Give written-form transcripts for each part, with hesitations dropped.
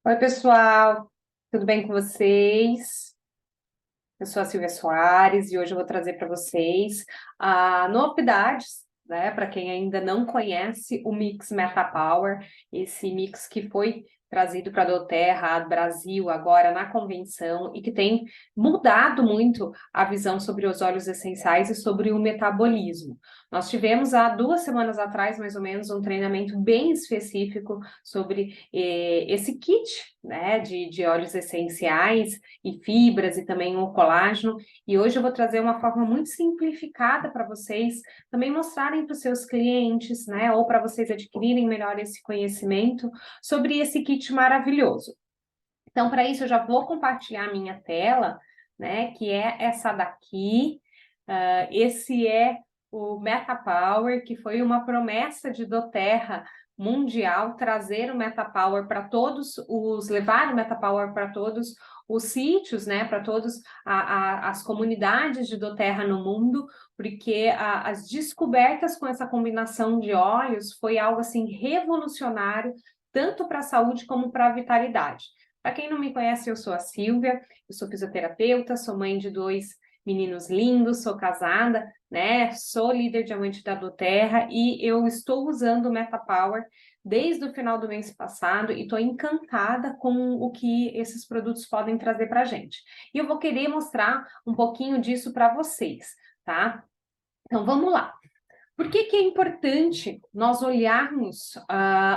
Oi, pessoal, tudo bem com vocês? Eu sou a Silvia Soares e hoje eu vou trazer para vocês novidades, né? Para quem ainda não conhece o Mix Meta Power, esse mix que foi trazido para a doTERRA, Brasil, agora na convenção e que tem mudado muito a visão sobre os óleos essenciais e sobre o metabolismo. Nós tivemos há 2 semanas atrás, mais ou menos, um treinamento bem específico sobre esse kit, né, de óleos essenciais e fibras e também o colágeno. E hoje eu vou trazer uma forma muito simplificada para vocês também mostrarem para os seus clientes, né, ou para vocês adquirirem melhor esse conhecimento sobre esse kit maravilhoso. Então, para isso, eu já vou compartilhar a minha tela, né, que é essa daqui. Esse é o Meta Power, que foi uma promessa de doTERRA mundial, trazer o Meta Power para levar o Meta Power para todos os sítios, né, para todas as comunidades de doTERRA no mundo, porque as descobertas com essa combinação de óleos foi algo assim revolucionário, tanto para a saúde como para a vitalidade. Para quem não me conhece, eu sou a Silvia, eu sou fisioterapeuta, sou mãe de 2 meninos lindos, sou casada, né? Sou líder diamante da doTERRA e eu estou usando o MetaPower desde o final do mês passado e estou encantada com o que esses produtos podem trazer para a gente. E eu vou querer mostrar um pouquinho disso para vocês, tá? Então vamos lá. Por que que é importante nós olharmos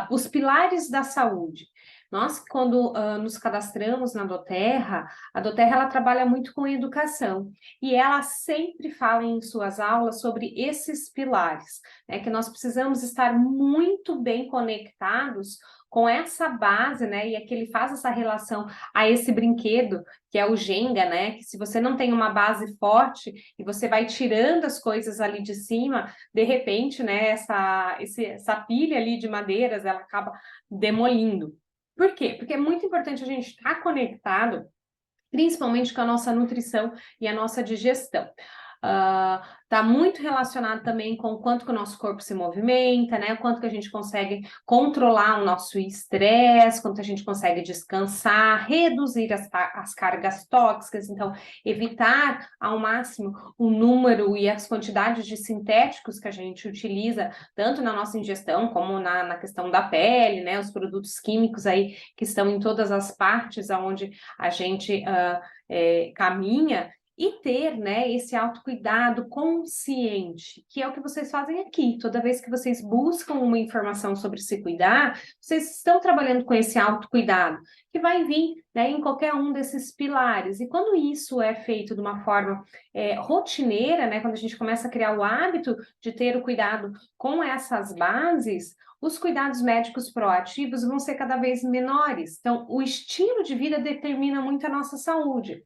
os pilares da saúde? Nós, quando nos cadastramos na doTERRA, a doTERRA ela trabalha muito com educação e ela sempre fala em suas aulas sobre esses pilares, né, que nós precisamos estar muito bem conectados com essa base, né, e é que ele faz essa relação a esse brinquedo, que é o Jenga, né, que se você não tem uma base forte e você vai tirando as coisas ali de cima, de repente, né, essa pilha ali de madeiras, ela acaba demolindo. Por quê? Porque é muito importante a gente estar conectado, principalmente com a nossa nutrição e a nossa digestão. Está muito relacionado também com o quanto que o nosso corpo se movimenta, né? O quanto que a gente consegue controlar o nosso estresse, quanto a gente consegue descansar, reduzir as cargas tóxicas, então evitar ao máximo o número e as quantidades de sintéticos que a gente utiliza, tanto na nossa ingestão como na questão da pele, né? Os produtos químicos aí que estão em todas as partes onde a gente caminha, e ter, né, esse autocuidado consciente, que é o que vocês fazem aqui. Toda vez que vocês buscam uma informação sobre se cuidar, vocês estão trabalhando com esse autocuidado, que vai vir, né, em qualquer um desses pilares. E quando isso é feito de uma forma rotineira, né, quando a gente começa a criar o hábito de ter o cuidado com essas bases, os cuidados médicos proativos vão ser cada vez menores. Então, o estilo de vida determina muito a nossa saúde.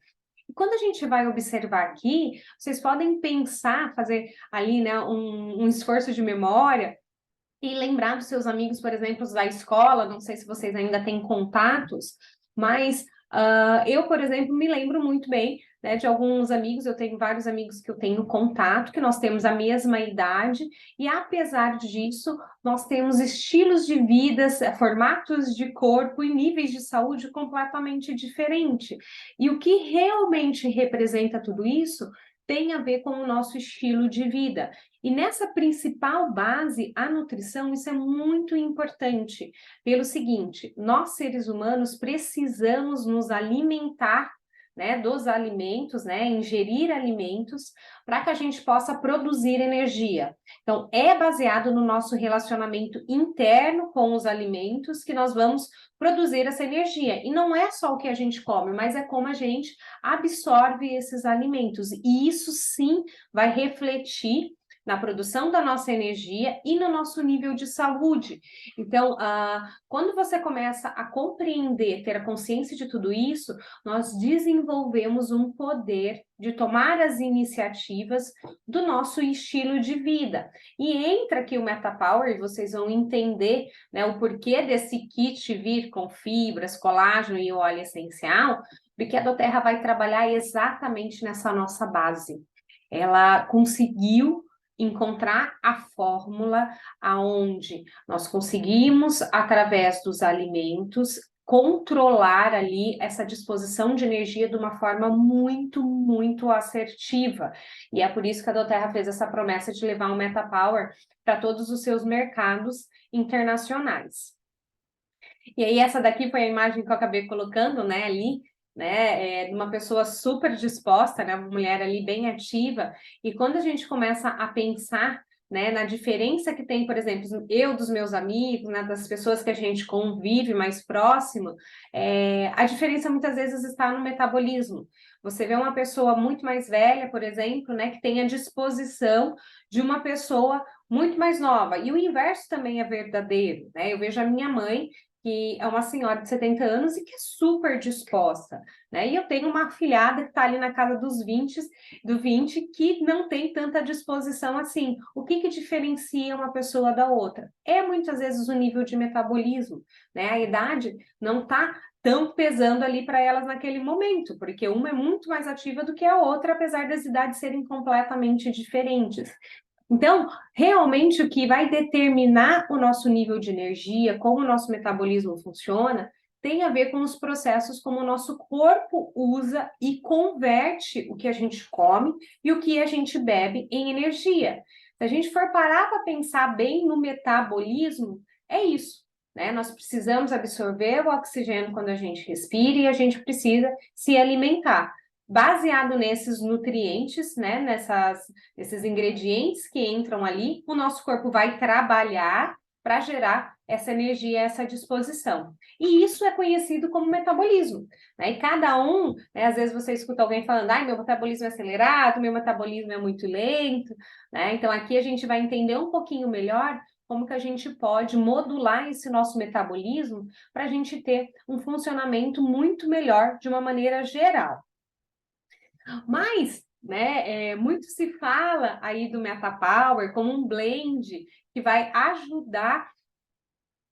E quando a gente vai observar aqui, vocês podem pensar, fazer ali, né, um esforço de memória e lembrar dos seus amigos, por exemplo, da escola, não sei se vocês ainda têm contatos, mas eu, por exemplo, me lembro muito bem, né, de alguns amigos, eu tenho vários amigos que eu tenho contato, que nós temos a mesma idade, e apesar disso, nós temos estilos de vidas, formatos de corpo e níveis de saúde completamente diferentes. E o que realmente representa tudo isso tem a ver com o nosso estilo de vida. E nessa principal base, a nutrição, isso é muito importante, pelo seguinte, nós seres humanos precisamos nos alimentar, né, dos alimentos, né, ingerir alimentos, para que a gente possa produzir energia. Então, é baseado no nosso relacionamento interno com os alimentos que nós vamos produzir essa energia. E não é só o que a gente come, mas é como a gente absorve esses alimentos. E isso sim vai refletir na produção da nossa energia e no nosso nível de saúde. Então, quando você começa a compreender, ter a consciência de tudo isso, nós desenvolvemos um poder de tomar as iniciativas do nosso estilo de vida. E entra aqui o MetaPower, e vocês vão entender, né, o porquê desse kit vir com fibras, colágeno e óleo essencial, porque a doTERRA vai trabalhar exatamente nessa nossa base. Ela conseguiu encontrar a fórmula aonde nós conseguimos, através dos alimentos, controlar ali essa disposição de energia de uma forma muito, muito assertiva. E é por isso que a doTERRA fez essa promessa de levar um MetaPower para todos os seus mercados internacionais. E aí essa daqui foi a imagem que eu acabei colocando, né, ali, né, de uma pessoa super disposta, né, uma mulher ali bem ativa. E quando a gente começa a pensar, né, na diferença que tem, por exemplo, eu dos meus amigos, né, das pessoas que a gente convive mais próximo, a diferença muitas vezes está no metabolismo. Você vê uma pessoa muito mais velha, por exemplo, né, que tem a disposição de uma pessoa muito mais nova. E o inverso também é verdadeiro, né? Eu vejo a minha mãe, que é uma senhora de 70 anos e que é super disposta, né? E eu tenho uma afilhada que está ali na casa dos 20, que não tem tanta disposição assim. O que diferencia uma pessoa da outra? É muitas vezes o nível de metabolismo, né? A idade não está tão pesando ali para elas naquele momento, porque uma é muito mais ativa do que a outra, apesar das idades serem completamente diferentes. Então, realmente o que vai determinar o nosso nível de energia, como o nosso metabolismo funciona, tem a ver com os processos como o nosso corpo usa e converte o que a gente come e o que a gente bebe em energia. Se a gente for parar para pensar bem no metabolismo, é isso, né? Nós precisamos absorver o oxigênio quando a gente respira e a gente precisa se alimentar. Baseado nesses nutrientes, né, esses ingredientes que entram ali, o nosso corpo vai trabalhar para gerar essa energia, essa disposição. E isso é conhecido como metabolismo, né? E cada um, né, às vezes você escuta alguém falando, ai, meu metabolismo é acelerado, meu metabolismo é muito lento, né? Então aqui a gente vai entender um pouquinho melhor como que a gente pode modular esse nosso metabolismo para a gente ter um funcionamento muito melhor de uma maneira geral. Mas, né, muito se fala aí do MetaPower como um blend que vai ajudar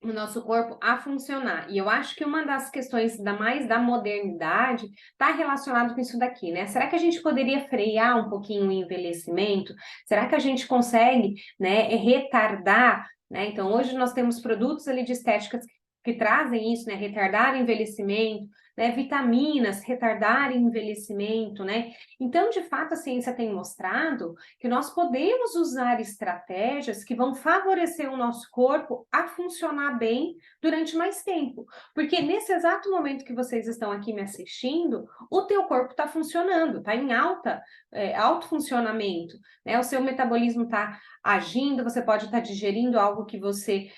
o nosso corpo a funcionar. E eu acho que uma das questões da modernidade está relacionado com isso daqui, né? Será que a gente poderia frear um pouquinho o envelhecimento? Será que a gente consegue, né, retardar, né? Então, hoje nós temos produtos ali de estética que trazem isso, né? Retardar o envelhecimento, né? Vitaminas, retardar o envelhecimento, né? Então, de fato, a ciência tem mostrado que nós podemos usar estratégias que vão favorecer o nosso corpo a funcionar bem durante mais tempo. Porque nesse exato momento que vocês estão aqui me assistindo, o teu corpo está funcionando, está em alto funcionamento, né? O seu metabolismo está agindo, você pode estar digerindo algo que você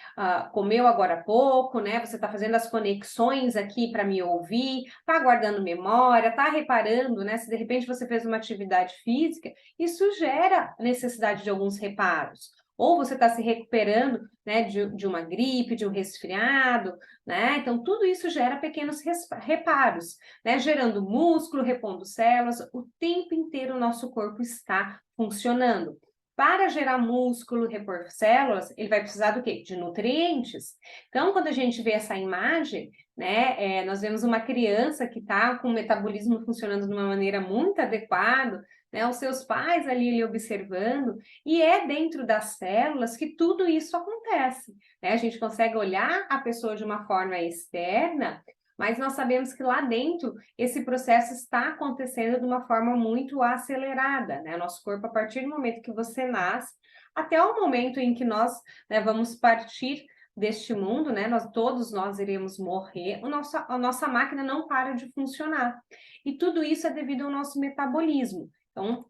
comeu agora há pouco, né? Você está fazendo as conexões aqui para me ouvir, está guardando memória, está reparando, né? Se de repente você fez uma atividade física, isso gera necessidade de alguns reparos. Ou você está se recuperando, né, de uma gripe, de um resfriado, né? Então, tudo isso gera pequenos reparos, né? Gerando músculo, repondo células, o tempo inteiro o nosso corpo está funcionando. Para gerar músculo, repor células, ele vai precisar do quê? De nutrientes. Então, quando a gente vê essa imagem, né, nós vemos uma criança que está com o metabolismo funcionando de uma maneira muito adequada, né, os seus pais ali lhe observando, e é dentro das células que tudo isso acontece, né? A gente consegue olhar a pessoa de uma forma externa, mas nós sabemos que lá dentro esse processo está acontecendo de uma forma muito acelerada, né? Nosso corpo, a partir do momento que você nasce, até o momento em que nós, né, vamos partir deste mundo, né? Todos nós iremos morrer, a nossa máquina não para de funcionar. E tudo isso é devido ao nosso metabolismo. Então,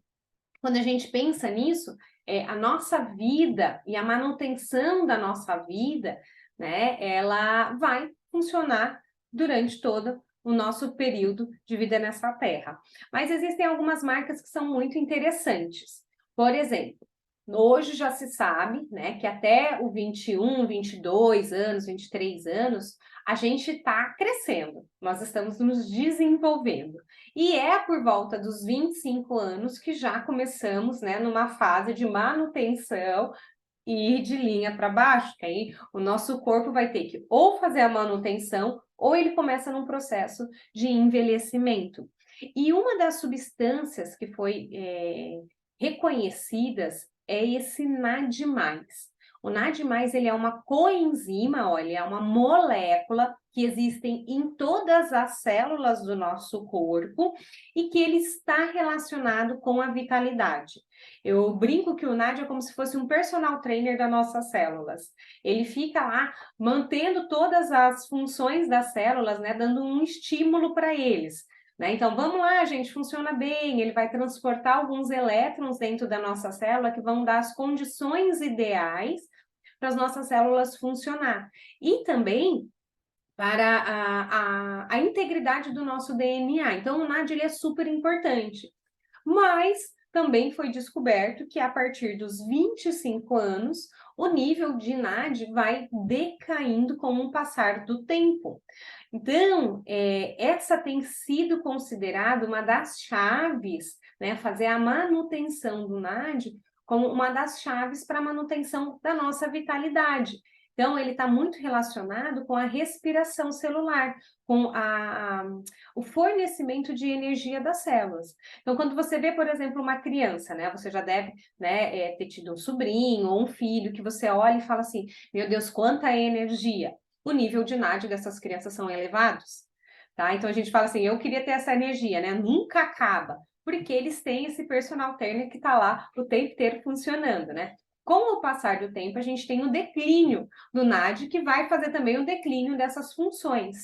quando a gente pensa nisso, a nossa vida e a manutenção da nossa vida, né, ela vai funcionar durante todo o nosso período de vida nessa Terra. Mas existem algumas marcas que são muito interessantes. Por exemplo, hoje já se sabe, né, que até o 21, 22 anos, 23 anos, a gente está crescendo, nós estamos nos desenvolvendo. E é por volta dos 25 anos que já começamos, né, numa fase de manutenção e de linha para baixo, que aí o nosso corpo vai ter que ou fazer a manutenção ou ele começa num processo de envelhecimento. E uma das substâncias que foi reconhecidas é esse NAD+. O NAD+, ele é uma coenzima, olha, é uma molécula que existem em todas as células do nosso corpo e que ele está relacionado com a vitalidade. Eu brinco que o NAD é como se fosse um personal trainer das nossas células. Ele fica lá mantendo todas as funções das células, né, dando um estímulo para eles. Né? Então, vamos lá, gente, funciona bem, ele vai transportar alguns elétrons dentro da nossa célula que vão dar as condições ideais para as nossas células funcionar. E também para a integridade do nosso DNA. Então, o NAD ele é super importante. Mas também foi descoberto que a partir dos 25 anos, o nível de NAD vai decaindo com o passar do tempo. Então, essa tem sido considerada uma das chaves, né, fazer a manutenção do NAD como uma das chaves para a manutenção da nossa vitalidade. Então, ele está muito relacionado com a respiração celular, com o fornecimento de energia das células. Então, quando você vê, por exemplo, uma criança, né, você já deve, né, ter tido um sobrinho ou um filho que você olha e fala assim, meu Deus, quanta energia! O nível de NAD dessas crianças são elevados, tá? Então, a gente fala assim, eu queria ter essa energia, né? Nunca acaba, porque eles têm esse personal trainer que está lá o tempo inteiro funcionando, né? Com o passar do tempo, a gente tem o declínio do NAD, que vai fazer também o declínio dessas funções.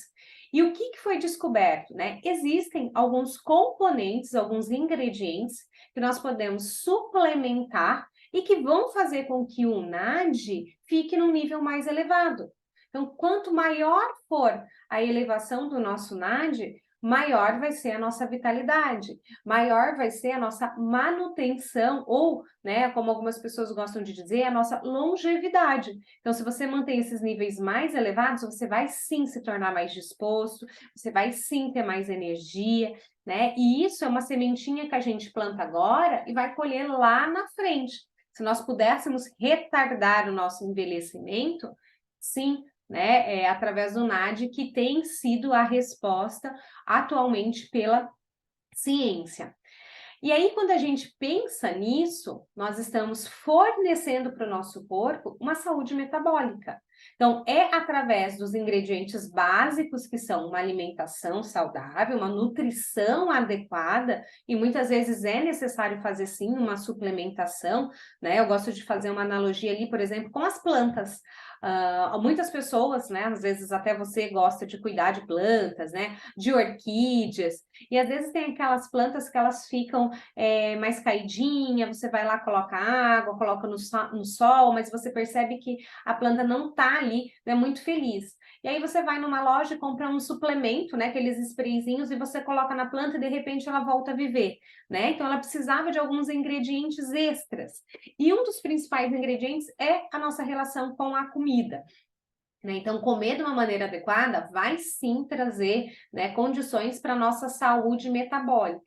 E o que foi descoberto, né? Existem alguns componentes, alguns ingredientes que nós podemos suplementar e que vão fazer com que o NAD fique num nível mais elevado. Então, quanto maior for a elevação do nosso NAD, maior vai ser a nossa vitalidade, maior vai ser a nossa manutenção, ou, né, como algumas pessoas gostam de dizer, a nossa longevidade. Então, se você mantém esses níveis mais elevados, você vai sim se tornar mais disposto, você vai sim ter mais energia, né? E isso é uma sementinha que a gente planta agora e vai colher lá na frente. Se nós pudéssemos retardar o nosso envelhecimento, sim, né, através do NAD, que tem sido a resposta atualmente pela ciência. E aí, quando a gente pensa nisso, nós estamos fornecendo para o nosso corpo uma saúde metabólica. Então, é através dos ingredientes básicos, que são uma alimentação saudável, uma nutrição adequada, e muitas vezes é necessário fazer sim uma suplementação, né? Eu gosto de fazer uma analogia ali, por exemplo, com as plantas. Muitas pessoas, né, às vezes até você gosta de cuidar de plantas, né, de orquídeas, e às vezes tem aquelas plantas que elas ficam mais caidinha, você vai lá, coloca água, coloca no sol, mas você percebe que a planta não está ali, né, muito feliz. E aí você vai numa loja e compra um suplemento, né, aqueles sprayzinhos, e você coloca na planta e de repente ela volta a viver, né? Então ela precisava de alguns ingredientes extras. E um dos principais ingredientes é a nossa relação com a comida. Então, comer de uma maneira adequada vai sim trazer, né, condições para a nossa saúde metabólica.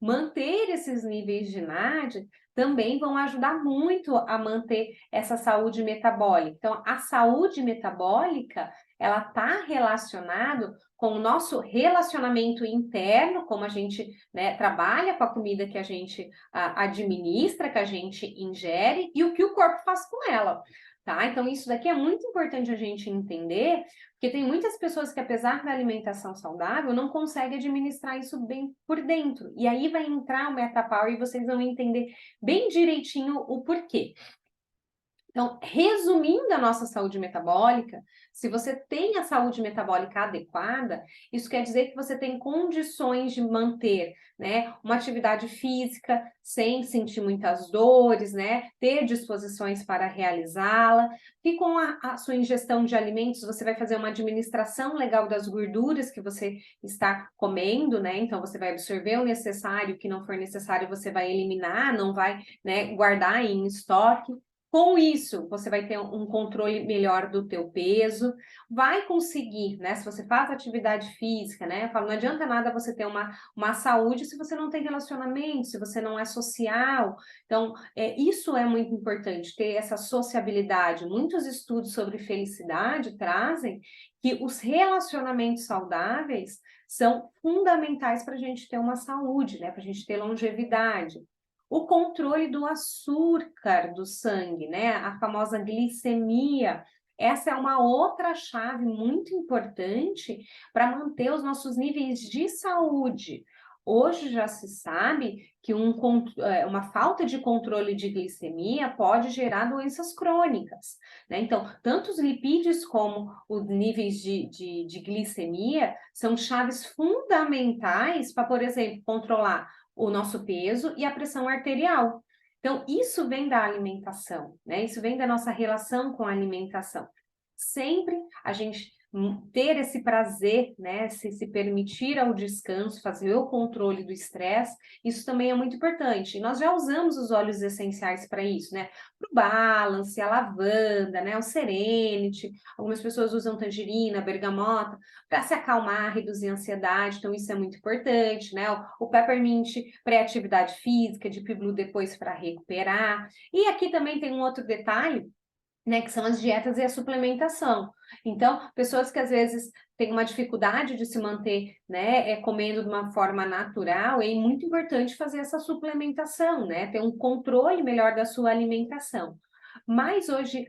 Manter esses níveis de NAD também vão ajudar muito a manter essa saúde metabólica. Então, a saúde metabólica, ela está relacionada com o nosso relacionamento interno, como a gente, né, trabalha com a comida que a gente administra, que a gente ingere, e o que o corpo faz com ela. Tá? Então, isso daqui é muito importante a gente entender, porque tem muitas pessoas que, apesar da alimentação saudável, não conseguem administrar isso bem por dentro. E aí vai entrar o MetaPower e vocês vão entender bem direitinho o porquê. Então, resumindo a nossa saúde metabólica, se você tem a saúde metabólica adequada, isso quer dizer que você tem condições de manter, né, uma atividade física sem sentir muitas dores, né, ter disposições para realizá-la, e com a sua ingestão de alimentos, você vai fazer uma administração legal das gorduras que você está comendo, né, então você vai absorver o necessário, o que não for necessário você vai eliminar, não vai, né, guardar em estoque. Com isso, você vai ter um controle melhor do teu peso, vai conseguir, né? Se você faz atividade física, né? Eu falo, não adianta nada você ter uma saúde se você não tem relacionamento, se você não é social. Então, isso é muito importante, ter essa sociabilidade. Muitos estudos sobre felicidade trazem que os relacionamentos saudáveis são fundamentais para a gente ter uma saúde, né? Para a gente ter longevidade. O controle do açúcar do sangue, né? A famosa glicemia. Essa é uma outra chave muito importante para manter os nossos níveis de saúde. Hoje já se sabe que uma falta de controle de glicemia pode gerar doenças crônicas, né? Então, tanto os lipídios como os níveis de glicemia são chaves fundamentais para, por exemplo, controlar o nosso peso e a pressão arterial. Então, isso vem da alimentação, né? Isso vem da nossa relação com a alimentação. Sempre a gente ter esse prazer, né? Se permitir ao descanso, fazer o controle do estresse, isso também é muito importante. E nós já usamos os óleos essenciais para isso, né? Para o balance, a lavanda, né? O serenity, algumas pessoas usam tangerina, bergamota, para se acalmar, reduzir a ansiedade, então isso é muito importante, né? O peppermint pré-atividade física, Deep Blue depois para recuperar. E aqui também tem um outro detalhe, né, que são as dietas e a suplementação. Então, pessoas que às vezes têm uma dificuldade de se manter, né, comendo de uma forma natural, é muito importante fazer essa suplementação, né, ter um controle melhor da sua alimentação. Mas hoje,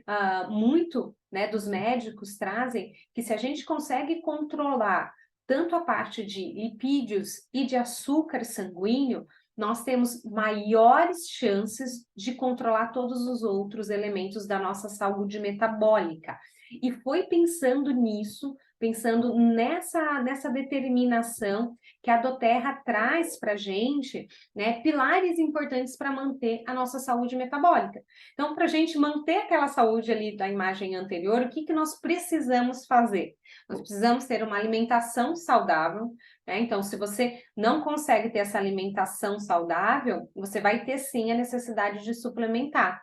muito, né, dos médicos trazem que se a gente consegue controlar tanto a parte de lipídios e de açúcar sanguíneo, nós temos maiores chances de controlar todos os outros elementos da nossa saúde metabólica. E foi pensando nisso, pensando nessa determinação que a doTERRA traz para a gente, né, pilares importantes para manter a nossa saúde metabólica. Então, para a gente manter aquela saúde ali da imagem anterior, o que nós precisamos fazer? Nós precisamos ter uma alimentação saudável, né? Então, se você não consegue ter essa alimentação saudável, você vai ter sim a necessidade de suplementar.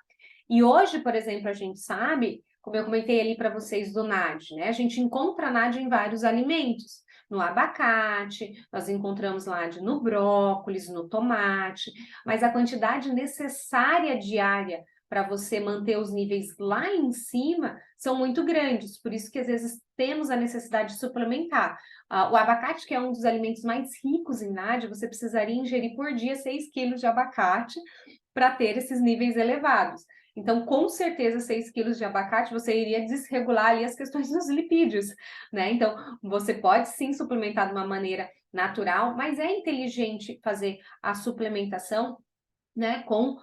E hoje, por exemplo, a gente sabe, como eu comentei ali para vocês do NAD, né? A gente encontra NAD em vários alimentos. No abacate, nós encontramos NAD no brócolis, no tomate, mas a quantidade necessária diária para você manter os níveis lá em cima são muito grandes, por isso que às vezes temos a necessidade de suplementar. O abacate, que é um dos alimentos mais ricos em NAD, você precisaria ingerir por dia 6 quilos de abacate para ter esses níveis elevados. Então, com certeza, 6 quilos de abacate, você iria desregular ali as questões dos lipídios, né? Então, você pode sim suplementar de uma maneira natural, mas é inteligente fazer a suplementação, né, com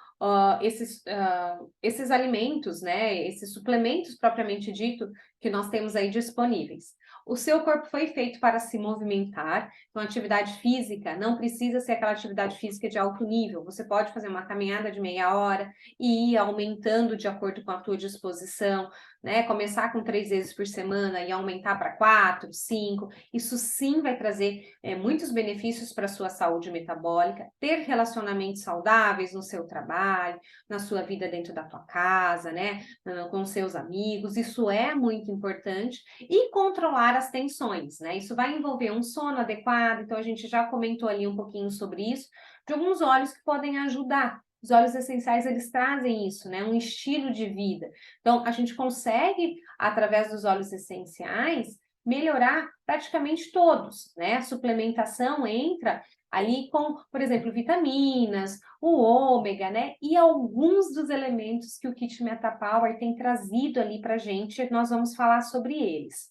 esses alimentos, né, esses suplementos propriamente dito que nós temos aí disponíveis. O seu corpo foi feito para se movimentar, então atividade física não precisa ser aquela atividade física de alto nível, você pode fazer uma caminhada de meia hora e ir aumentando de acordo com a tua disposição, né, começar com 3 vezes por semana e aumentar para 4, 5, isso sim vai trazer muitos benefícios para a sua saúde metabólica, ter relacionamentos saudáveis no seu trabalho, na sua vida dentro da tua casa, né, com seus amigos, isso é muito importante, e controlar as tensões, né, isso vai envolver um sono adequado, então a gente já comentou ali um pouquinho sobre isso, de alguns óleos que podem ajudar. Os óleos essenciais, eles trazem isso, né, um estilo de vida. Então, a gente consegue, através dos óleos essenciais, melhorar praticamente todos, né? A suplementação entra ali com, por exemplo, vitaminas, o ômega, né? E alguns dos elementos que o Kit MetaPower tem trazido ali para a gente, nós vamos falar sobre eles.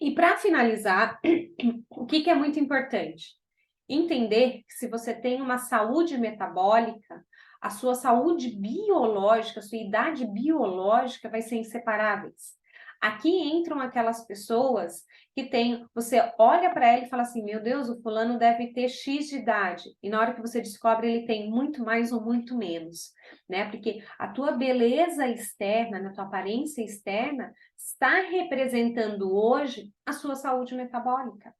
E para finalizar, o que é muito importante? Entender que se você tem uma saúde metabólica, a sua saúde biológica, a sua idade biológica vai ser inseparáveis. Aqui entram aquelas pessoas que tem, você olha para ela e fala assim, meu Deus, o fulano deve ter X de idade. E na hora que você descobre, ele tem muito mais ou muito menos, né? Porque a tua beleza externa, a tua aparência externa, está representando hoje a sua saúde metabólica.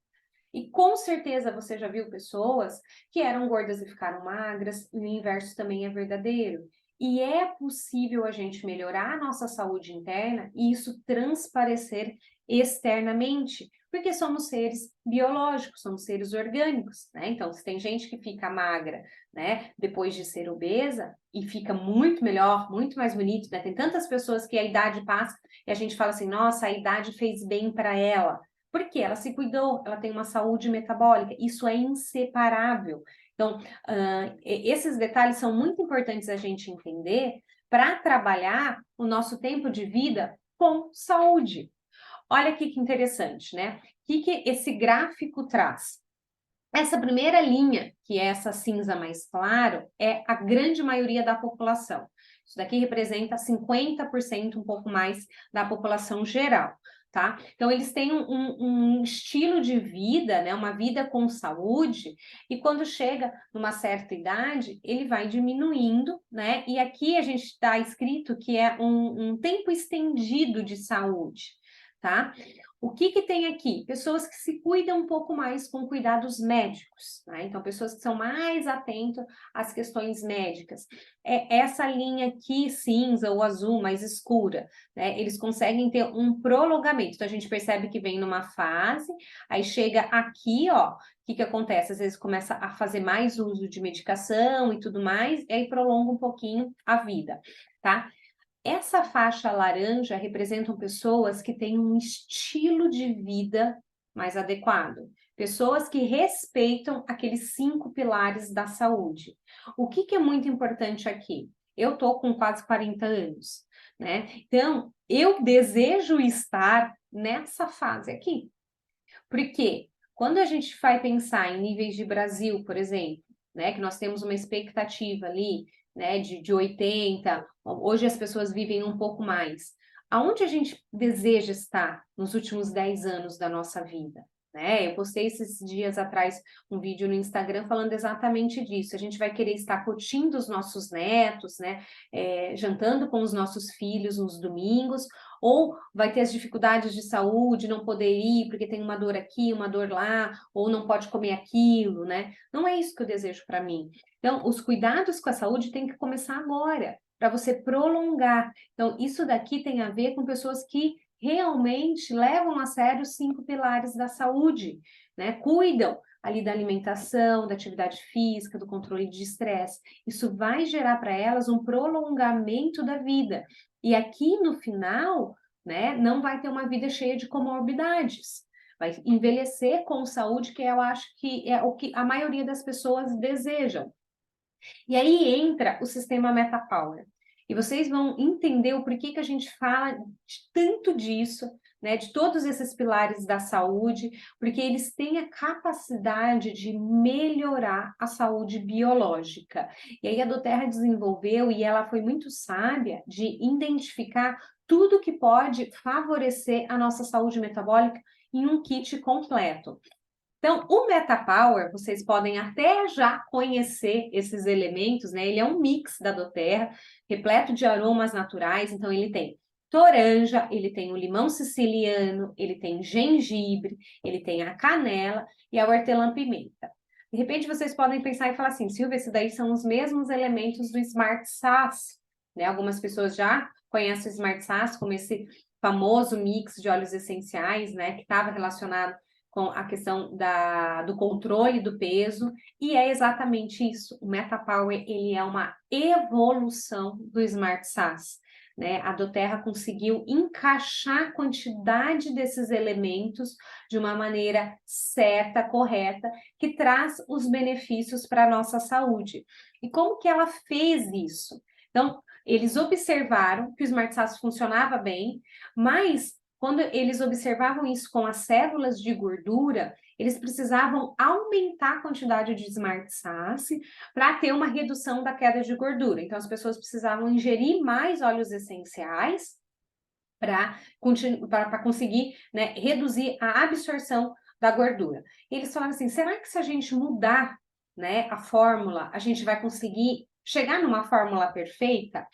E com certeza você já viu pessoas que eram gordas e ficaram magras, e o inverso também é verdadeiro. E é possível a gente melhorar a nossa saúde interna e isso transparecer externamente, porque somos seres biológicos, somos seres orgânicos, né? Então, se tem gente que fica magra, né, depois de ser obesa e fica muito melhor, muito mais bonito, né? Tem tantas pessoas que a idade passa e a gente fala assim, nossa, a idade fez bem para ela. Porque ela se cuidou, ela tem uma saúde metabólica, isso é inseparável. Então, esses detalhes são muito importantes a gente entender para trabalhar o nosso tempo de vida com saúde. Olha aqui que interessante, né? O que esse gráfico traz? Essa primeira linha, que é essa cinza mais claro, é a grande maioria da população. Isso daqui representa 50%, um pouco mais, da população geral, tá? Então, eles têm um estilo de vida, né? Uma vida com saúde, e quando chega numa certa idade, ele vai diminuindo, né? E aqui a gente está escrito que é um tempo estendido de saúde, tá? O que tem aqui? Pessoas que se cuidam um pouco mais com cuidados médicos, né? Então, pessoas que são mais atentas às questões médicas. É essa linha aqui, cinza ou azul, mais escura, né? Eles conseguem ter um prolongamento. Então, a gente percebe que vem numa fase, aí chega aqui, ó, o que acontece? Às vezes começa a fazer mais uso de medicação e tudo mais, e aí prolonga um pouquinho a vida, tá? Essa faixa laranja representam pessoas que têm um estilo de vida mais adequado, pessoas que respeitam aqueles 5 pilares da saúde. O que é muito importante aqui? Eu estou com quase 40 anos, né? Então, eu desejo estar nessa fase aqui. Porque quando a gente vai pensar em níveis de Brasil, por exemplo, né, que nós temos uma expectativa ali, né, de 80, hoje as pessoas vivem um pouco mais. Aonde a gente deseja estar nos últimos 10 anos da nossa vida? Né? Eu postei esses dias atrás um vídeo no Instagram falando exatamente disso. A gente vai querer estar curtindo os nossos netos, né? Jantando com os nossos filhos nos domingos, ou vai ter as dificuldades de saúde, não poder ir porque tem uma dor aqui, uma dor lá, ou não pode comer aquilo, né? Não é isso que eu desejo para mim. Então, os cuidados com a saúde têm que começar agora, para você prolongar. Então, isso daqui tem a ver com pessoas que realmente levam a sério os 5 pilares da saúde, né? Cuidam ali da alimentação, da atividade física, do controle de estresse. Isso vai gerar para elas um prolongamento da vida. E aqui no final, né, não vai ter uma vida cheia de comorbidades. Vai envelhecer com saúde, que eu acho que é o que a maioria das pessoas desejam. E aí entra o sistema MetaPower. E vocês vão entender o porquê que a gente fala tanto disso, né, de todos esses pilares da saúde, porque eles têm a capacidade de melhorar a saúde biológica. E aí a doTERRA desenvolveu, e ela foi muito sábia, de identificar tudo que pode favorecer a nossa saúde metabólica em um kit completo. Então, o MetaPower, vocês podem até já conhecer esses elementos, né? Ele é um mix da doTERRA, repleto de aromas naturais. Então, ele tem toranja, ele tem o limão siciliano, ele tem gengibre, ele tem a canela e a hortelã-pimenta. De repente, vocês podem pensar e falar assim, Silvia, esses daí são os mesmos elementos do Smart Sass, né? Algumas pessoas já conhecem o Smart Sass como esse famoso mix de óleos essenciais, né? Que estava relacionado com a questão do controle do peso, e é exatamente isso. O MetaPower, ele é uma evolução do Smart Sass, né? A doTERRA conseguiu encaixar a quantidade desses elementos de uma maneira certa, correta, que traz os benefícios para a nossa saúde. E como que ela fez isso? Então, eles observaram que o Smart Sass funcionava bem, mas quando eles observavam isso com as células de gordura, eles precisavam aumentar a quantidade de Smart Sass para ter uma redução da queda de gordura. Então, as pessoas precisavam ingerir mais óleos essenciais para conseguir, né, reduzir a absorção da gordura. E eles falaram assim, será que se a gente mudar, né, a fórmula, a gente vai conseguir chegar numa fórmula perfeita?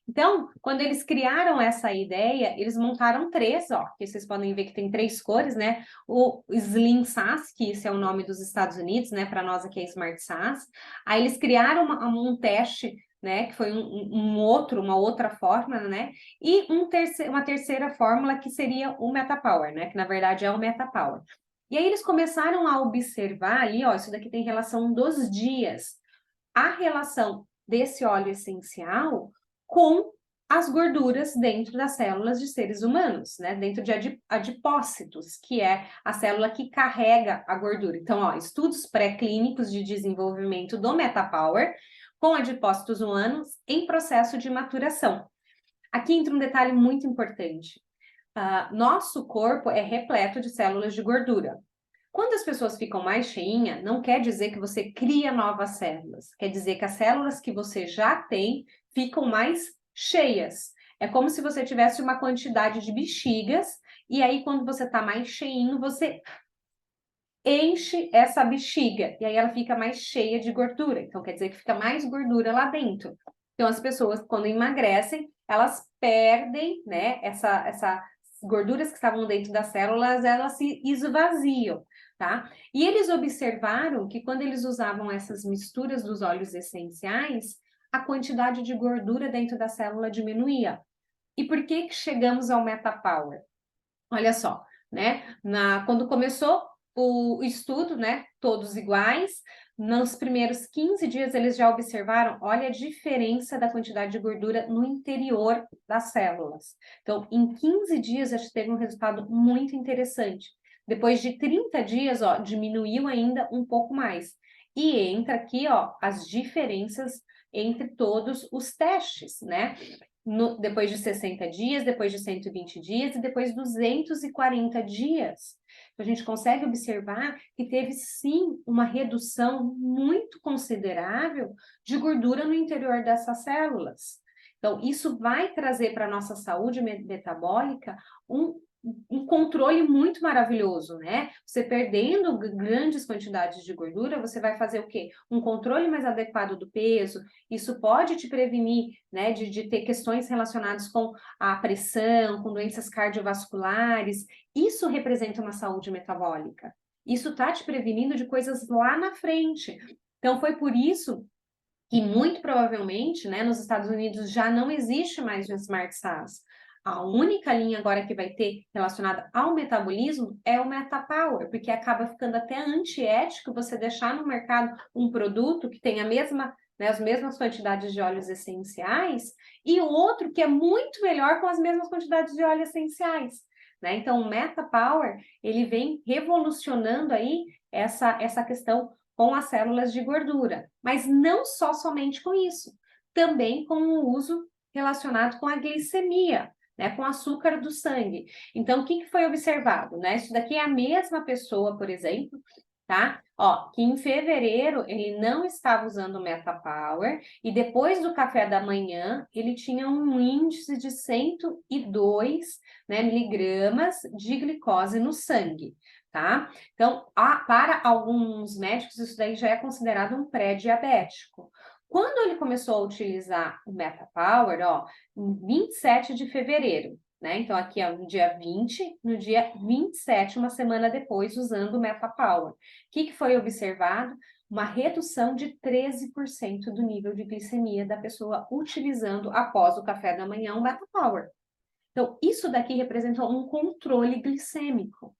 Então, quando eles criaram essa ideia, eles montaram 3, ó, que vocês podem ver que tem 3 cores, né? O Slim Sass, que esse é o nome dos Estados Unidos, né? Para nós aqui é Smart Sass. Aí eles criaram um teste, né? Que foi uma outra fórmula, né? E uma terceira fórmula que seria o MetaPower, né? Que na verdade é o MetaPower. E aí eles começaram a observar ali, ó, isso daqui tem relação dos dias. A relação desse óleo essencial com as gorduras dentro das células de seres humanos, né? Dentro de adipócitos, que é a célula que carrega a gordura. Então, ó, estudos pré-clínicos de desenvolvimento do MetaPower com adipócitos humanos em processo de maturação. Aqui entra um detalhe muito importante. Nosso corpo é repleto de células de gordura. Quando as pessoas ficam mais cheinhas, não quer dizer que você cria novas células. Quer dizer que as células que você já tem ficam mais cheias. É como se você tivesse uma quantidade de bexigas, e aí quando você está mais cheinho, você enche essa bexiga, e aí ela fica mais cheia de gordura. Então, quer dizer que fica mais gordura lá dentro. Então, as pessoas, quando emagrecem, elas perdem, né, essas gorduras que estavam dentro das células, elas se esvaziam, tá? E eles observaram que quando eles usavam essas misturas dos óleos essenciais, a quantidade de gordura dentro da célula diminuía. E por que chegamos ao MetaPower? Olha só, né? Quando começou o estudo, né? Todos iguais, nos primeiros 15 dias eles já observaram, olha a diferença da quantidade de gordura no interior das células. Então, em 15 dias a gente teve um resultado muito interessante. Depois de 30 dias, ó, diminuiu ainda um pouco mais. E entra aqui, ó, as diferenças entre todos os testes, né? Depois de 60 dias, depois de 120 dias e depois de 240 dias. Então, a gente consegue observar que teve, sim, uma redução muito considerável de gordura no interior dessas células. Então, isso vai trazer para a nossa saúde metabólica um controle muito maravilhoso, né? Você perdendo grandes quantidades de gordura, você vai fazer o quê? Um controle mais adequado do peso. Isso pode te prevenir, né, de ter questões relacionadas com a pressão, com doenças cardiovasculares. Isso representa uma saúde metabólica. Isso está te prevenindo de coisas lá na frente. Então, foi por isso que muito provavelmente, né, nos Estados Unidos já não existe mais o Smart SAS. A única linha agora que vai ter relacionada ao metabolismo é o MetaPower, porque acaba ficando até antiético você deixar no mercado um produto que tem a mesma, né, as mesmas quantidades de óleos essenciais e o outro que é muito melhor com as mesmas quantidades de óleos essenciais. Né? Então, o MetaPower, ele vem revolucionando aí essa questão com as células de gordura, mas não somente com isso, também com o uso relacionado com a glicemia, né, com açúcar do sangue. Então, o que foi observado? Né? Isso daqui é a mesma pessoa, por exemplo, tá? Ó, que em fevereiro ele não estava usando o MetaPower e depois do café da manhã ele tinha um índice de 102, né, miligramas de glicose no sangue, tá? Então, para alguns médicos isso daí já é considerado um pré-diabético. Quando ele começou a utilizar o MetaPower, ó, em 27 de fevereiro, né? Então, aqui é no dia 20, no dia 27, uma semana depois, usando o MetaPower. O que foi observado? Uma redução de 13% do nível de glicemia da pessoa utilizando após o café da manhã o MetaPower. Então, isso daqui representa um controle glicêmico.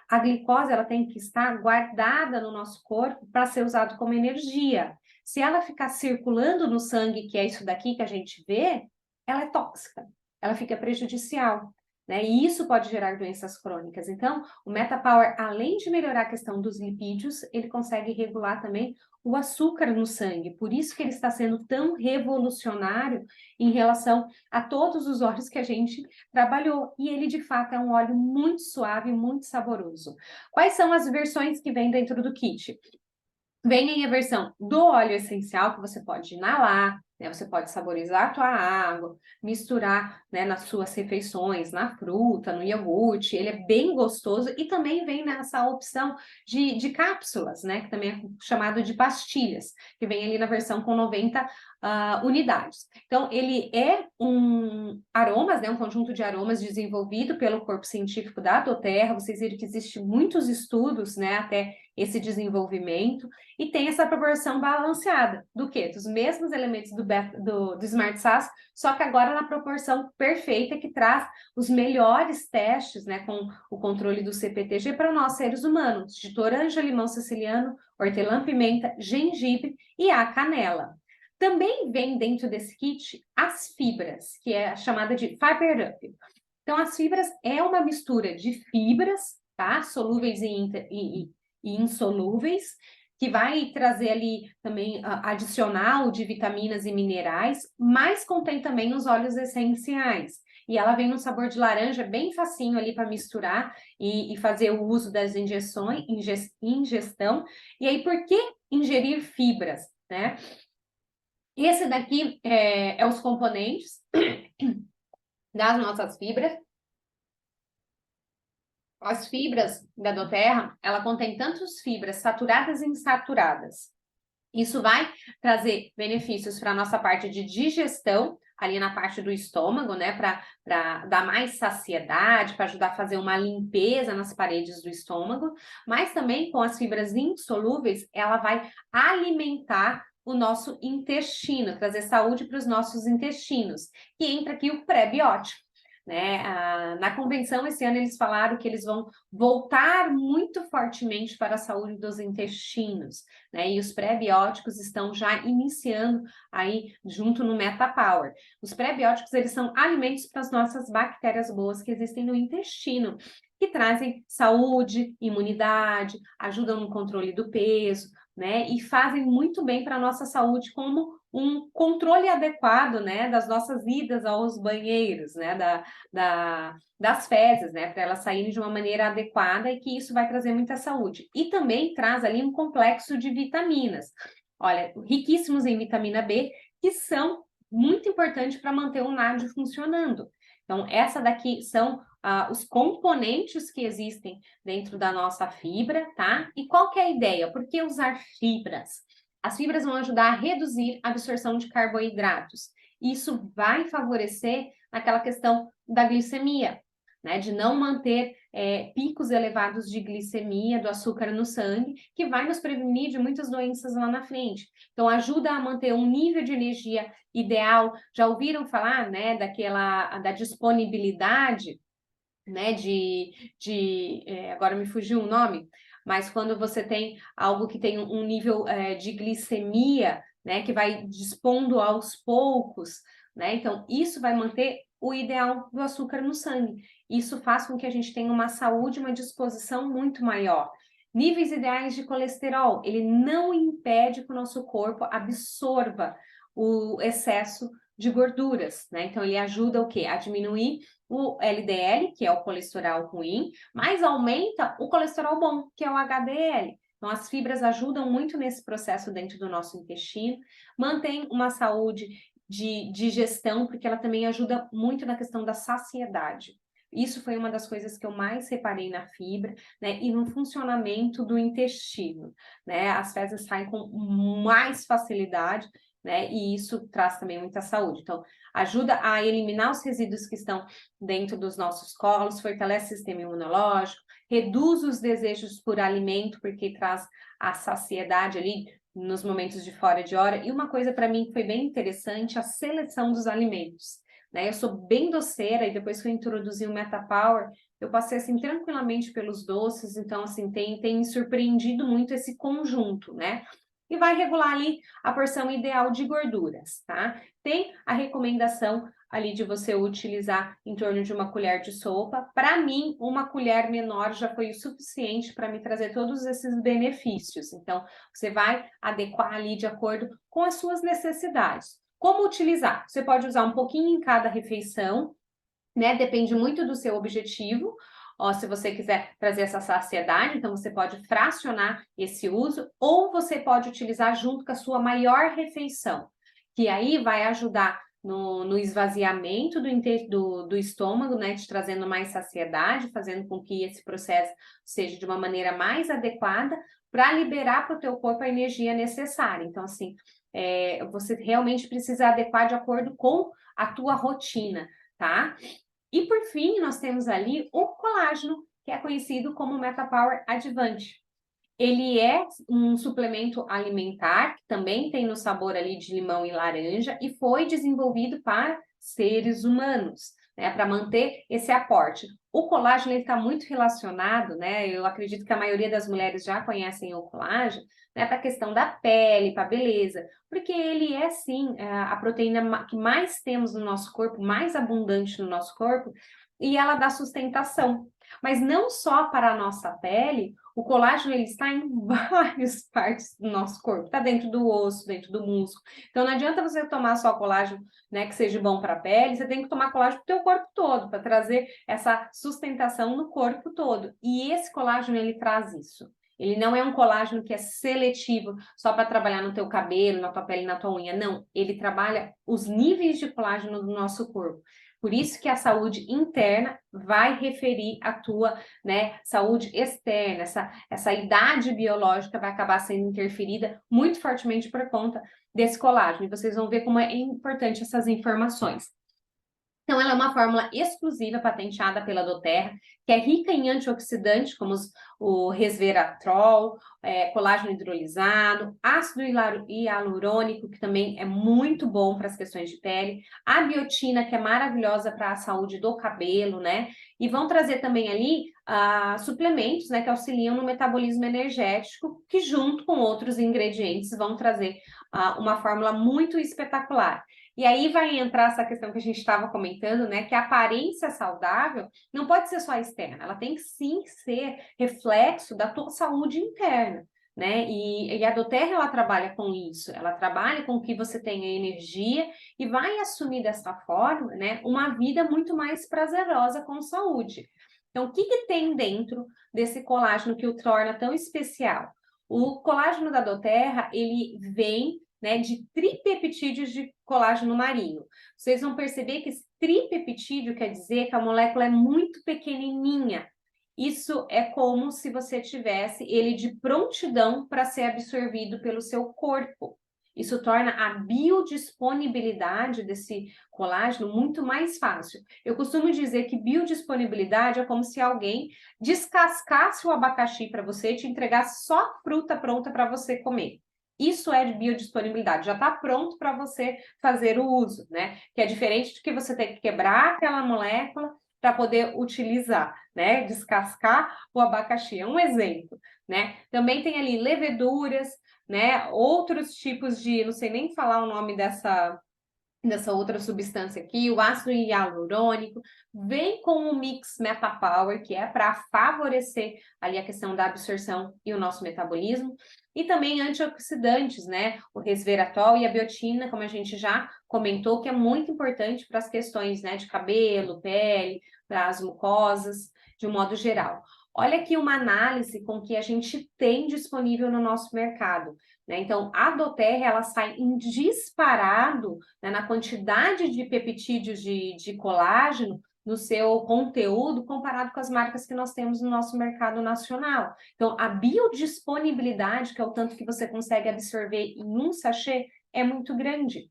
A glicose ela tem que estar guardada no nosso corpo para ser usado como energia. Se ela ficar circulando no sangue, que é isso daqui que a gente vê, ela é tóxica, ela fica prejudicial, né? E isso pode gerar doenças crônicas. Então, o MetaPower, além de melhorar a questão dos lipídios, ele consegue regular também o açúcar no sangue. Por isso que ele está sendo tão revolucionário em relação a todos os óleos que a gente trabalhou. E ele, de fato, é um óleo muito suave, muito saboroso. Quais são as versões que vem dentro do kit? Vem a versão do óleo essencial, que você pode inalar, né? Você pode saborizar a tua água, misturar, né, nas suas refeições, na fruta, no iogurte, ele é bem gostoso e também vem nessa opção de cápsulas, né, que também é chamado de pastilhas, que vem ali na versão com 90 unidades. Então, ele é aromas, né, um conjunto de aromas desenvolvido pelo corpo científico da doTERRA. Vocês viram que existem muitos estudos, né, até esse desenvolvimento, e tem essa proporção balanceada do quê? Dos mesmos elementos do Smart SAS, só que agora na proporção perfeita que traz os melhores testes, né, com o controle do CPTG para nós seres humanos, de toranja, limão siciliano, hortelã-pimenta, gengibre e a canela. Também vem dentro desse kit as fibras, que é a chamada de Fiber Up. Então, as fibras é uma mistura de fibras, tá? Solúveis e insolúveis, que vai trazer ali também adicional de vitaminas e minerais, mas contém também os óleos essenciais. E ela vem no sabor de laranja, bem facinho ali para misturar e fazer o uso das ingestão. E aí, por que ingerir fibras, né? Esse daqui é os componentes das nossas fibras. As fibras da doTERRA, ela contém tantas fibras saturadas e insaturadas. Isso vai trazer benefícios para a nossa parte de digestão, ali na parte do estômago, né? Para dar mais saciedade, para ajudar a fazer uma limpeza nas paredes do estômago. Mas também com as fibras insolúveis, ela vai alimentar o nosso intestino, trazer saúde para os nossos intestinos. E entra aqui o pré-biótico. Né? Na convenção, esse ano, eles falaram que eles vão voltar muito fortemente para a saúde dos intestinos, né? E os pré-bióticos estão já iniciando aí junto no MetaPower. Os pré-bióticos, eles são alimentos para as nossas bactérias boas que existem no intestino, que trazem saúde, imunidade, ajudam no controle do peso, né? E fazem muito bem para a nossa saúde como um controle adequado, né, das nossas idas aos banheiros, né, das fezes, né, para elas saírem de uma maneira adequada e que isso vai trazer muita saúde. E também traz ali um complexo de vitaminas, olha, riquíssimos em vitamina B, que são muito importantes para manter o nádio funcionando. Então, essa daqui são os componentes que existem dentro da nossa fibra, tá? E qual que é a ideia? Por que usar fibras? As fibras vão ajudar a reduzir a absorção de carboidratos. Isso vai favorecer aquela questão da glicemia, né? De não manter picos elevados de glicemia, do açúcar no sangue, que vai nos prevenir de muitas doenças lá na frente. Então, ajuda a manter um nível de energia ideal. Já ouviram falar, né, da disponibilidade, né, agora me fugiu o nome, mas quando você tem algo que tem um nível de glicemia, né, que vai dispondo aos poucos, né, então isso vai manter o ideal do açúcar no sangue. Isso faz com que a gente tenha uma saúde, uma disposição muito maior. Níveis ideais de colesterol, ele não impede que o nosso corpo absorva o excesso de gorduras, né? Então ele ajuda o quê? A diminuir o LDL, que é o colesterol ruim, mas aumenta o colesterol bom, que é o HDL. Então, as fibras ajudam muito nesse processo dentro do nosso intestino, mantém uma saúde de digestão, porque ela também ajuda muito na questão da saciedade. Isso foi uma das coisas que eu mais reparei na fibra, né, e no funcionamento do intestino, né? As fezes saem com mais facilidade, né? E isso traz também muita saúde. Então, ajuda a eliminar os resíduos que estão dentro dos nossos colos, fortalece o sistema imunológico, reduz os desejos por alimento, porque traz a saciedade ali nos momentos de fora de hora. E uma coisa para mim que foi bem interessante, a seleção dos alimentos. Né? Eu sou bem doceira e depois que eu introduzi o MetaPower, eu passei assim tranquilamente pelos doces, então assim tem me surpreendido muito esse conjunto, né? E vai regular ali a porção ideal de gorduras, tá? Tem a recomendação ali de você utilizar em torno de uma colher de sopa. Para mim, uma colher menor já foi o suficiente para me trazer todos esses benefícios. Então, você vai adequar ali de acordo com as suas necessidades. Como utilizar? Você pode usar um pouquinho em cada refeição, né? Depende muito do seu objetivo. Ó, se você quiser trazer essa saciedade, então você pode fracionar esse uso, ou você pode utilizar junto com a sua maior refeição, que aí vai ajudar no esvaziamento do estômago, né, te trazendo mais saciedade, fazendo com que esse processo seja de uma maneira mais adequada para liberar para o teu corpo a energia necessária. Então, assim, você realmente precisa adequar de acordo com a tua rotina, tá? E por fim, nós temos ali o colágeno, que é conhecido como MetaPower Advante. Ele é um suplemento alimentar, que também tem no sabor ali de limão e laranja, e foi desenvolvido para seres humanos, né, para manter esse aporte. O colágeno está muito relacionado, né? Eu acredito que a maioria das mulheres já conhecem o colágeno, né? Para a questão da pele, para a beleza, porque ele é sim a proteína que mais temos no nosso corpo, mais abundante no nosso corpo, e ela dá sustentação. Mas não só para a nossa pele, o colágeno ele está em várias partes do nosso corpo, está dentro do osso, dentro do músculo. Então não adianta você tomar só colágeno, né, que seja bom para a pele, você tem que tomar colágeno para o teu corpo todo, para trazer essa sustentação no corpo todo. E esse colágeno ele traz isso. Ele não é um colágeno que é seletivo só para trabalhar no teu cabelo, na tua pele, na tua unha. Não, ele trabalha os níveis de colágeno do nosso corpo. Por isso que a saúde interna vai referir a tua, né, saúde externa, essa idade biológica vai acabar sendo interferida muito fortemente por conta desse colágeno. E vocês vão ver como é importante essas informações. Então, ela é uma fórmula exclusiva patenteada pela doTERRA, que é rica em antioxidantes, como o resveratrol, colágeno hidrolisado, ácido hialurônico, que também é muito bom para as questões de pele, a biotina, que é maravilhosa para a saúde do cabelo, né? E vão trazer também ali suplementos, né, que auxiliam no metabolismo energético, que junto com outros ingredientes vão trazer uma fórmula muito espetacular. E aí vai entrar essa questão que a gente estava comentando, né? Que a aparência saudável não pode ser só externa, ela tem que sim ser reflexo da tua saúde interna, né? E a doTERRA, ela trabalha com isso, ela trabalha com que você tenha energia e vai assumir dessa forma, né? Uma vida muito mais prazerosa com saúde. Então, o que que tem dentro desse colágeno que o torna tão especial? O colágeno da doTERRA, ele vem, né, de tripeptídeos de colágeno marinho. Vocês vão perceber que esse tripeptídeo quer dizer que a molécula é muito pequenininha. Isso é como se você tivesse ele de prontidão para ser absorvido pelo seu corpo. Isso torna a biodisponibilidade desse colágeno muito mais fácil. Eu costumo dizer que biodisponibilidade é como se alguém descascasse o abacaxi para você e te entregasse só a fruta pronta para você comer. Isso é de biodisponibilidade, já está pronto para você fazer o uso, né? Que é diferente de que você ter que quebrar aquela molécula para poder utilizar, né? Descascar o abacaxi, é um exemplo, né? Também tem ali leveduras, né? Outros tipos de, não sei nem falar o nome dessa outra substância aqui, o ácido hialurônico, vem com o mix MetaPower, que é para favorecer ali a questão da absorção e o nosso metabolismo, e também antioxidantes, né? O resveratrol e a biotina, como a gente já comentou, que é muito importante para as questões, né, de cabelo, pele, para as mucosas, de um modo geral. Olha aqui uma análise com que a gente tem disponível no nosso mercado, né? Então, a doTERRA, ela sai em disparado, né, na quantidade de peptídeos de colágeno no seu conteúdo comparado com as marcas que nós temos no nosso mercado nacional. Então, a biodisponibilidade, que é o tanto que você consegue absorver em um sachê, é muito grande.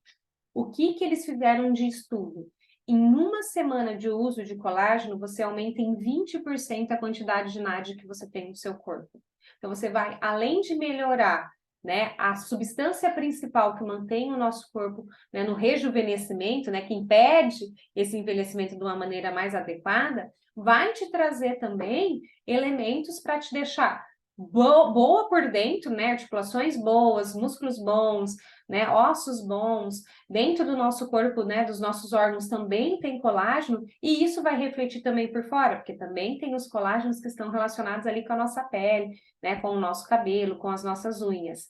O que que eles fizeram de estudo? Em uma semana de uso de colágeno, você aumenta em 20% a quantidade de NAD que você tem no seu corpo. Então, você vai, além de melhorar, né, a substância principal que mantém o nosso corpo, né, no rejuvenescimento, né, que impede esse envelhecimento de uma maneira mais adequada, vai te trazer também elementos para te deixar boa por dentro, né, articulações boas, músculos bons, né, ossos bons, dentro do nosso corpo, né, dos nossos órgãos também tem colágeno, e isso vai refletir também por fora, porque também tem os colágenos que estão relacionados ali com a nossa pele, né, com o nosso cabelo, com as nossas unhas.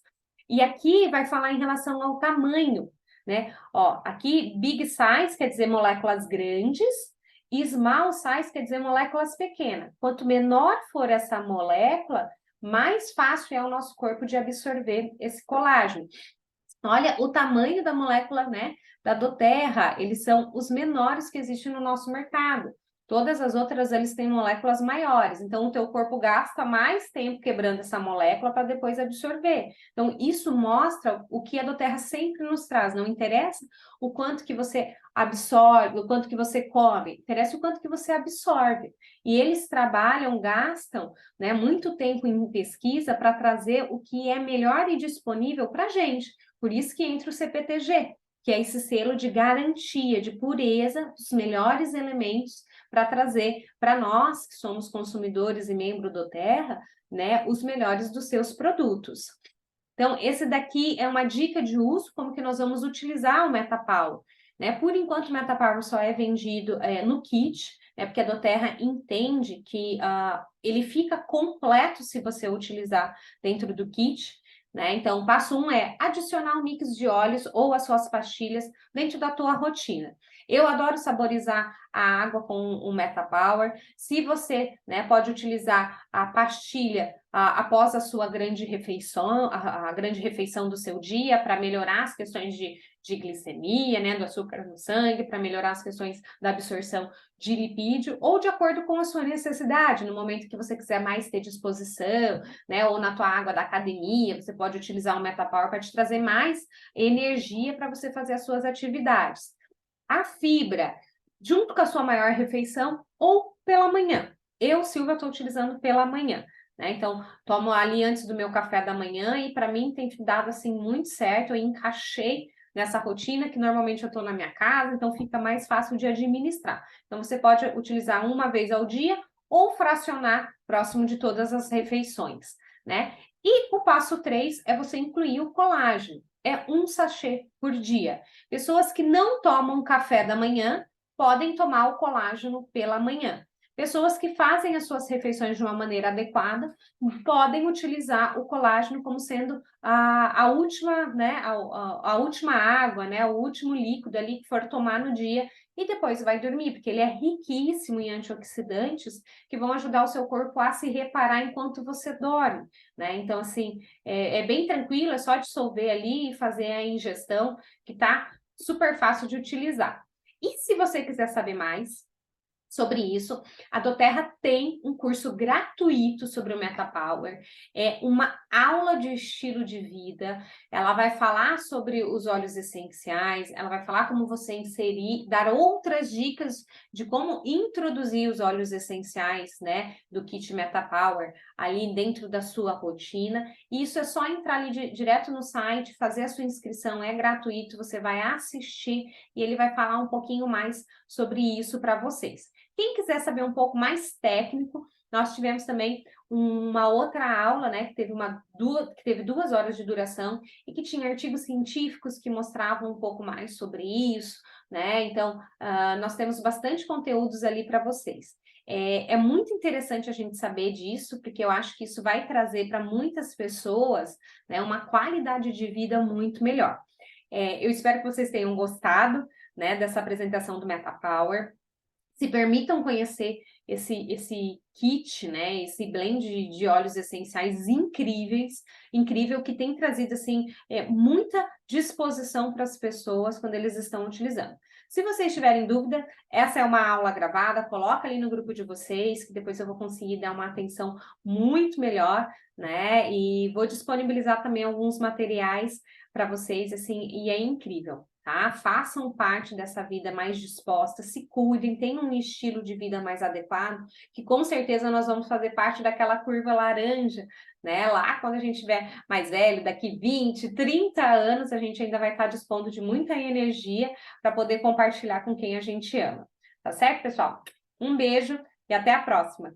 E aqui vai falar em relação ao tamanho, né? Ó, aqui big size quer dizer moléculas grandes, e small size quer dizer moléculas pequenas. Quanto menor for essa molécula, mais fácil é o nosso corpo de absorver esse colágeno. Olha o tamanho da molécula, né, da doTERRA, eles são os menores que existem no nosso mercado. Todas as outras, eles têm moléculas maiores. Então, o teu corpo gasta mais tempo quebrando essa molécula para depois absorver. Então, isso mostra o que a doTERRA sempre nos traz. Não interessa o quanto que você absorve, o quanto que você come. Interessa o quanto que você absorve. E eles trabalham, gastam, né, muito tempo em pesquisa para trazer o que é melhor e disponível para a gente. Por isso que entra o CPTG, que é esse selo de garantia, de pureza dos melhores elementos para trazer para nós, que somos consumidores e membro do Terra, né, os melhores dos seus produtos. Então, esse daqui é uma dica de uso, como que nós vamos utilizar o MetaPower, né? Por enquanto, o MetaPower só é vendido no kit, né? Porque a doTERRA entende que ele fica completo se você utilizar dentro do kit, né? Então, passo 1 é adicionar um mix de óleos ou as suas pastilhas dentro da tua rotina. Eu adoro saborizar a água com o MetaPower. Se você, né, pode utilizar a pastilha após a sua grande refeição, a grande refeição do seu dia, para melhorar as questões de glicemia, né, do açúcar no sangue, para melhorar as questões da absorção de lipídio, ou de acordo com a sua necessidade, no momento que você quiser mais ter disposição, né, ou na tua água da academia, você pode utilizar o MetaPower para te trazer mais energia para você fazer as suas atividades. A fibra, junto com a sua maior refeição ou pela manhã. Eu, Silvia, estou utilizando pela manhã, né? Então, tomo ali antes do meu café da manhã e para mim tem dado assim muito certo. Eu encaixei nessa rotina que normalmente eu estou na minha casa, então fica mais fácil de administrar. Então, você pode utilizar uma vez ao dia ou fracionar próximo de todas as refeições, né? E o passo 3 é você incluir o colágeno. É um sachê por dia. Pessoas que não tomam café da manhã podem tomar o colágeno pela manhã. Pessoas que fazem as suas refeições de uma maneira adequada podem utilizar o colágeno como sendo a última, né, a última água, né, o último líquido ali que for tomar no dia e depois vai dormir, porque ele é riquíssimo em antioxidantes que vão ajudar o seu corpo a se reparar enquanto você dorme, né? Então, assim, é bem tranquilo, é só dissolver ali e fazer a ingestão, que tá super fácil de utilizar. E se você quiser saber mais sobre isso, a doTERRA tem um curso gratuito sobre o MetaPower, é uma aula de estilo de vida, ela vai falar sobre os óleos essenciais, ela vai falar como você inserir, dar outras dicas de como introduzir os óleos essenciais, né, do kit MetaPower ali dentro da sua rotina, e isso é só entrar ali direto no site, fazer a sua inscrição, é gratuito, você vai assistir e ele vai falar um pouquinho mais sobre isso para vocês. Quem quiser saber um pouco mais técnico, nós tivemos também uma outra aula, né, que teve 2 horas de duração e que tinha artigos científicos que mostravam um pouco mais sobre isso, né? Então, nós temos bastante conteúdos ali para vocês. É muito interessante a gente saber disso, porque eu acho que isso vai trazer para muitas pessoas, né, uma qualidade de vida muito melhor. Eu espero que vocês tenham gostado, né, dessa apresentação do MetaPower. Se permitam conhecer esse kit, né? Esse blend de óleos essenciais incrível, que tem trazido assim muita disposição para as pessoas quando eles estão utilizando. Se vocês tiverem dúvida, essa é uma aula gravada, coloca ali no grupo de vocês, que depois eu vou conseguir dar uma atenção muito melhor, né? E vou disponibilizar também alguns materiais para vocês, assim, e é incrível. Tá? Façam parte dessa vida mais disposta, se cuidem, tenham um estilo de vida mais adequado, que com certeza nós vamos fazer parte daquela curva laranja, né? Lá quando a gente estiver mais velho, daqui 20, 30 anos, a gente ainda vai estar dispondo de muita energia para poder compartilhar com quem a gente ama. Tá certo, pessoal? Um beijo e até a próxima!